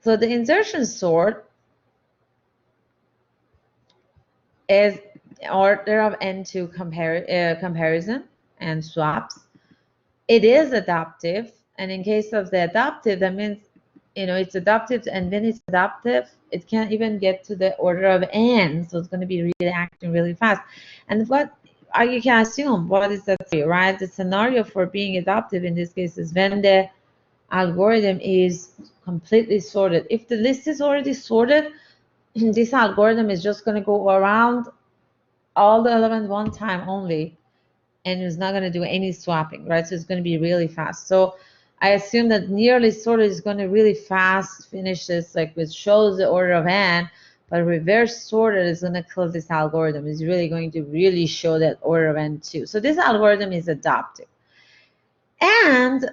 So the insertion sort is order of n2 comparison and swaps. It is adaptive, and in case of the adaptive, that means it's adaptive, and when it's adaptive, it can't even get to the order of n, so it's going to be really acting really fast. And what you can assume, what is that scenario, right? The scenario for being adaptive in this case is when the algorithm is completely sorted. If the list is already sorted, this algorithm is just going to go around all the elements one time only, and it's not going to do any swapping, right? So it's going to be really fast. So I assume that nearly sorted is going to really fast finish this, like which shows the order of n, but reverse sorted is going to kill this algorithm. It's really going to really show that order of n too. So this algorithm is adaptive. And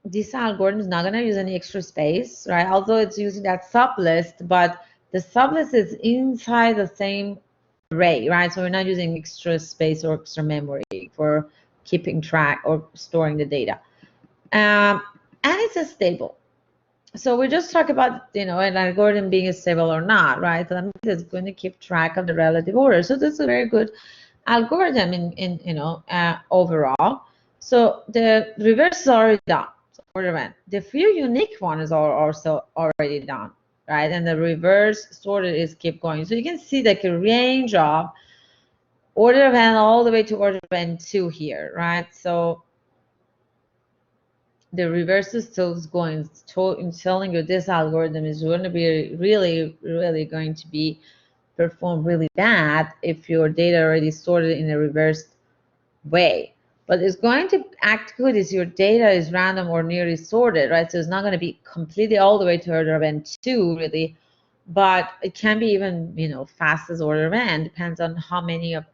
this algorithm is not going to use any extra space, right? Although it's using that sublist, but the sublist is inside the same array, right? So we're not using extra space or extra memory for keeping track or storing the data. And it's a stable. So we just talk about, an algorithm being a stable or not, right? So that means it's going to keep track of the relative order. So this is a very good algorithm in overall. So the reverse is already done. So order of n. The few unique ones are also already done, right? And the reverse sorted is keep going. So you can see like a range of order of n all the way to order of n2 here, right? So the reverse is still going, telling you this algorithm is going to be really, really going to be perform really bad if your data already sorted in a reversed way. But it's going to act good if your data is random or nearly sorted, right? So it's not going to be completely all the way to order of n2 really, but it can be even, fast as order of n, depends on how many of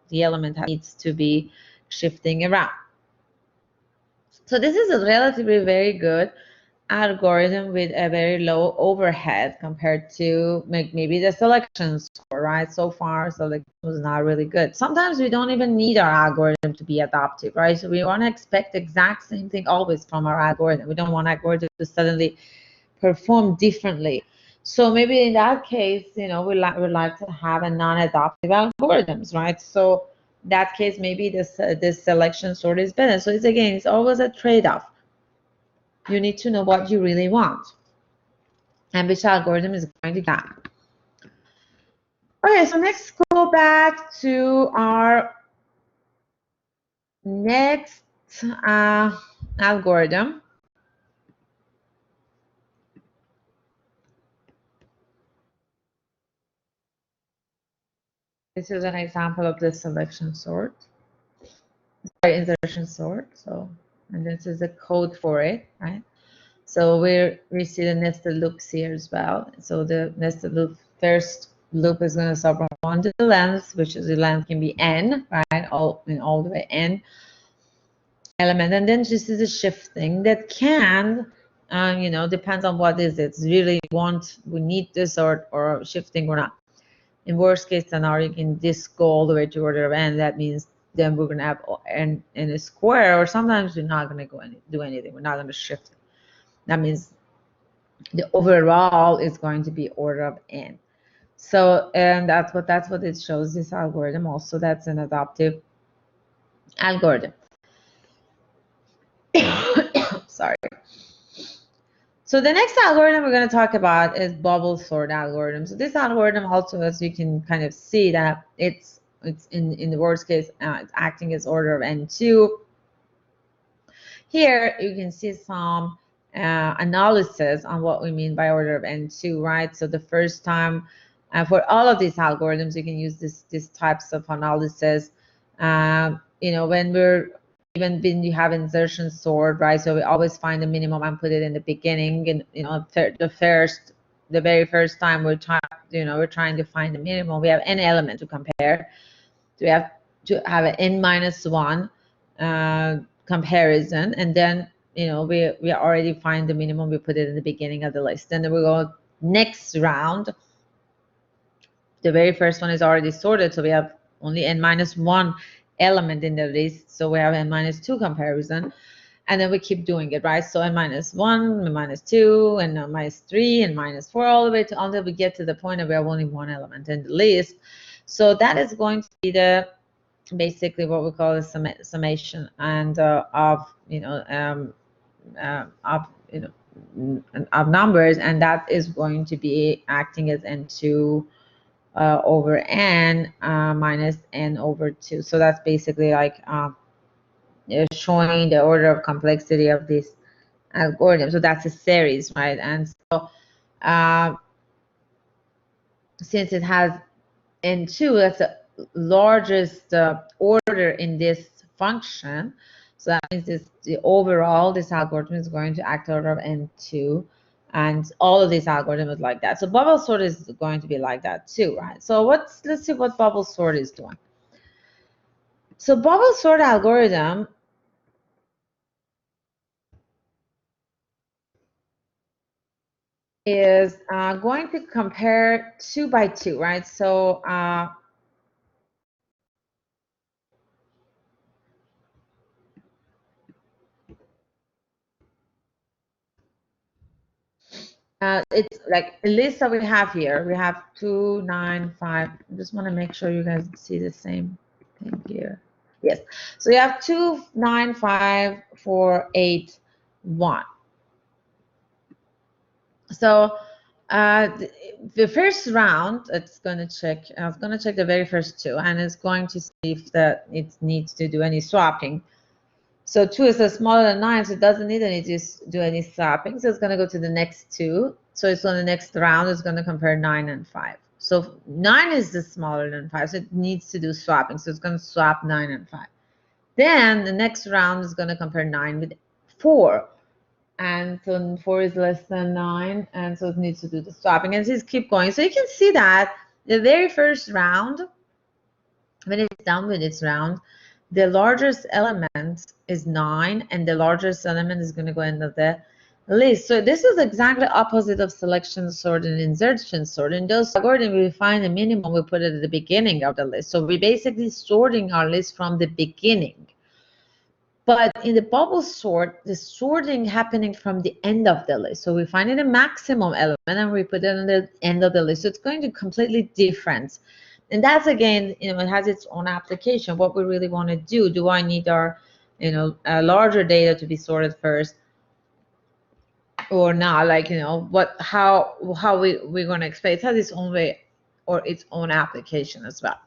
the element needs to be shifting around. So this is a relatively very good algorithm with a very low overhead compared to maybe the selection score, right? So far, selection was not really good. Sometimes we don't even need our algorithm to be adaptive, right? So we want to expect the exact same thing always from our algorithm. We don't want algorithm to suddenly perform differently. So maybe in that case, we like to have a non-adaptive algorithms, right? So in that case, maybe this selection sort is better. So it's always a trade-off. You need to know what you really want and which algorithm is going to get. Okay, so next go back to our next algorithm. This is an example of the selection sort, sorry, insertion sort. So, and this is the code for it, right? So we see the nested loops here as well. So the nested loop, first loop is going to start from 1 to the length, which is the length can be n, right? All the way n element, and then this is a shifting that can, depends on what is it. It's really we need this or shifting or not. In worst case scenario, you can just go all the way to order of n. That means then we're going to have n in a square, or sometimes we're not going to do anything. We're not going to shift it. That means the overall is going to be order of n. So, and that's what it shows, this algorithm also. That's an adaptive algorithm. Sorry. So the next algorithm we're going to talk about is bubble sort algorithm. So this algorithm also, as you can kind of see, that it's in the worst case, it's acting as order of n2. Here you can see some analysis on what we mean by order of n2, right? So the first time for all of these algorithms, you can use these types of analysis. When you have insertion sort, right? So we always find the minimum and put it in the beginning, and the very first time we're trying to find the minimum, we have n element to compare. So we have to have an n-1 comparison, and then we already find the minimum, we put it in the beginning of the list. Then we go next round. The very first one is already sorted, so we have only n-1 element in the list, so we have n-2 comparison. And then we keep doing it, right? So n minus 1, n minus 2, and n minus 3, and minus 4, all the way to until we get to the point of we have only one element in the list. So that is going to be the basically what we call a summation and of of numbers, and that is going to be acting as n2 over n minus n over 2. So that's basically like showing the order of complexity of this algorithm. So that's a series, right? And so since it has n2, that's the largest order in this function. So that means the overall, this algorithm is going to act order of n2, and all of these algorithms like that. So bubble sort is going to be like that too, right? So let's see what bubble sort is doing. So bubble sort algorithm is going to compare 2 by 2, right? So it's like a list that we have here. We have 2, 9, 5. I just want to make sure you guys see the same thing here. Yes. So you have 2, 9, 5, 4, 8, 1. So the first round, it's going to check. I was going to check the very first two, and it's going to see if it needs to do any swapping. So 2 is smaller than 9, so it doesn't need to do any swapping. So it's going to go to the next 2. So it's on the next round, it's going to compare 9 and 5. So 9 is the smaller than 5, so it needs to do swapping. So it's going to swap 9 and 5. Then the next round is going to compare 9 with 4. And so 4 is less than 9, and so it needs to do the swapping. And just keep going. So you can see that the very first round, when it's done with its round, the largest element is 9, and the largest element is going to go into the list. So this is exactly opposite of selection sort and insertion sort. In those algorithms, we find the minimum, we put it at the beginning of the list. So we're basically sorting our list from the beginning. But in the bubble sort, the sorting happening from the end of the list. So we find it a maximum element and we put it on the end of the list. So it's going to be completely different. And that's, again, it has its own application. What we really want to do. Do I need our, larger data to be sorted first or not? Like, how we're going to explain. It has its own way or its own application as well.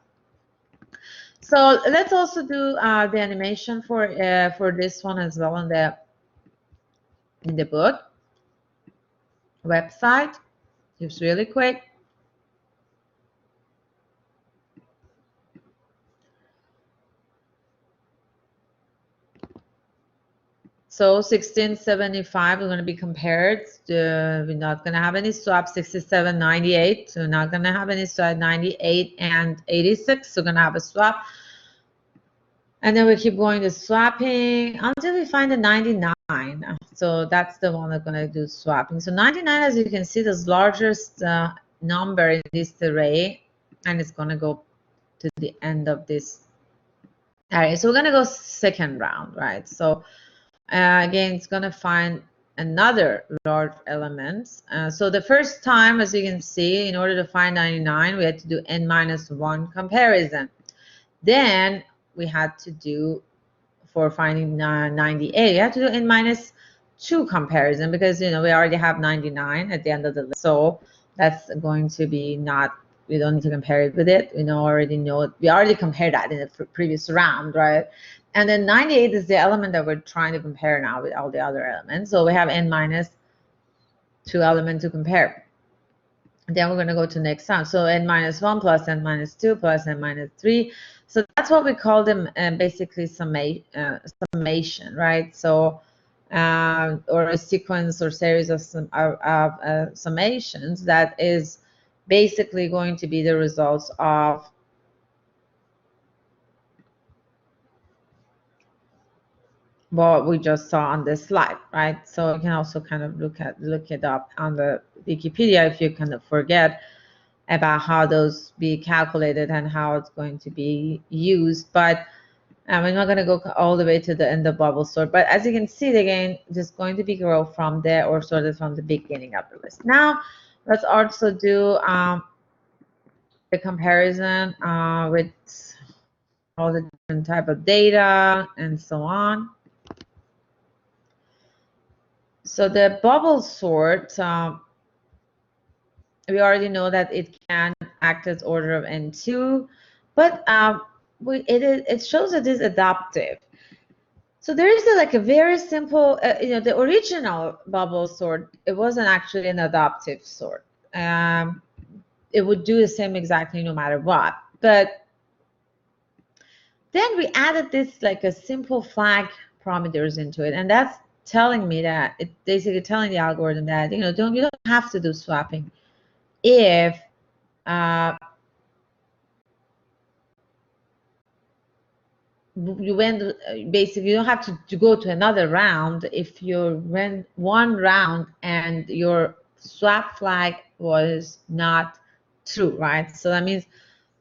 So let's also do the animation for this one as well in the book website. Just really quick. So 1675 is going to be compared. We're not going to have any swap. 67, 98. So we're not going to have any swap. 98 and 86. So we're going to have a swap. And then we keep going to swapping until we find the 99. So that's the one that's going to do swapping. So 99, as you can see, is the largest number in this array, and it's going to go to the end of this array. So we're going to go second round, right? So again, it's going to find another large element. So the first time, as you can see, in order to find 99, we had to do n minus 1 comparison. Then we had to do, for finding 98, we had to do n minus 2 comparison because, we already have 99 at the end of the list. So that's going to be we don't need to compare it with it. We already compared that in the previous round, right? And then 98 is the element that we're trying to compare now with all the other elements. So we have n minus 2 elements to compare. Then we're going to go to next round. So n minus 1 plus n minus 2 plus n minus 3. So that's what we call them, basically summation, right? So, or a sequence or series of summations that is basically going to be the results of what we just saw on this slide, right? So you can also kind of look it up on the Wikipedia if you kind of forget about how those be calculated and how it's going to be used. But We're not going to go all the way to the end of bubble sort, but as you can see, again, just going to be grow from there or sorted from the beginning of the list. Now, let's also do the comparison with all the different type of data and so on. So the bubble sort, we already know that it can act as order of n2, but it shows that it's adaptive. So there is like a very simple, the original bubble sort, it wasn't actually an adaptive sort. It would do the same exactly no matter what. But then we added this like a simple flag parameters into it, and that's telling me that it's basically telling the algorithm that you don't have to do swapping if you went basically you don't have to go to another round if you ran one round and your swap flag was not true, right? So that means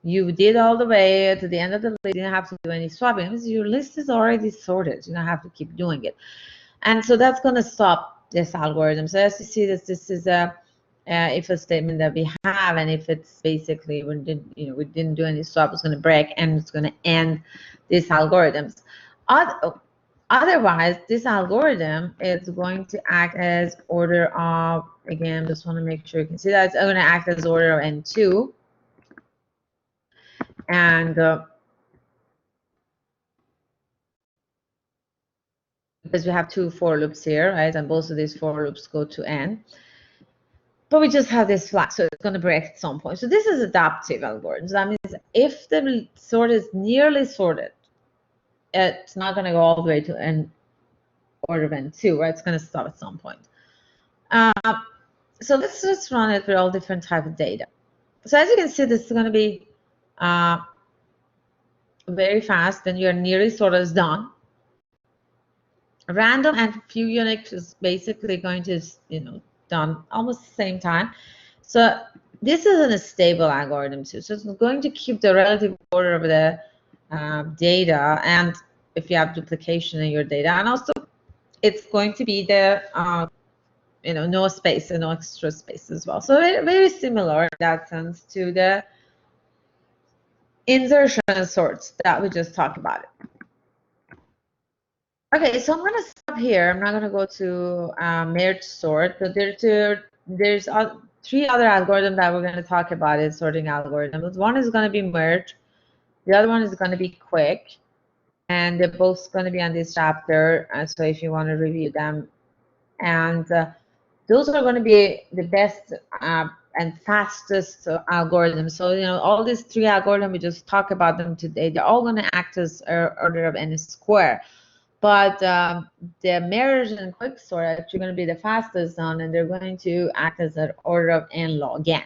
you did all the way to the end of the list, you didn't have to do any swapping because your list is already sorted. You don't have to keep doing it. And so that's going to stop this algorithm. So as you see, this is a if a statement that we have, and if it's basically we didn't do any swap, it's going to break and it's going to end these algorithms. Otherwise, this algorithm is going to act as order of, again, just want to make sure you can see that it's going to act as order of n2, and because we have two for loops here, right, and both of these for loops go to n. But we just have this flag, so it's going to break at some point. So this is adaptive algorithm. So that means if the sort is nearly sorted, it's not going to go all the way to n order of n2, right? It's going to stop at some point. So let's just run it with all different type of data. So as you can see, this is going to be very fast. Then your nearly sorted is done. Random and few unique is basically going to, done almost the same time. So this isn't a stable algorithm too. So it's going to keep the relative order of the data, and if you have duplication in your data, and also it's going to be the no space and no extra space as well. So very similar in that sense to the insertion sorts that we just talked about it. Okay, so I'm going to stop here. I'm not going to go to merge sort, but there's three other algorithms that we're going to talk about in sorting algorithms. One is going to be merge. The other one is going to be quick. And they're both going to be on this chapter. So if you want to review them. And those are going to be the best and fastest algorithms. So, all these three algorithms, we just talk about them today. They're all going to act as order of n square. But the merge and quick sort are actually going to be the fastest zone, and they're going to act as an order of n log n.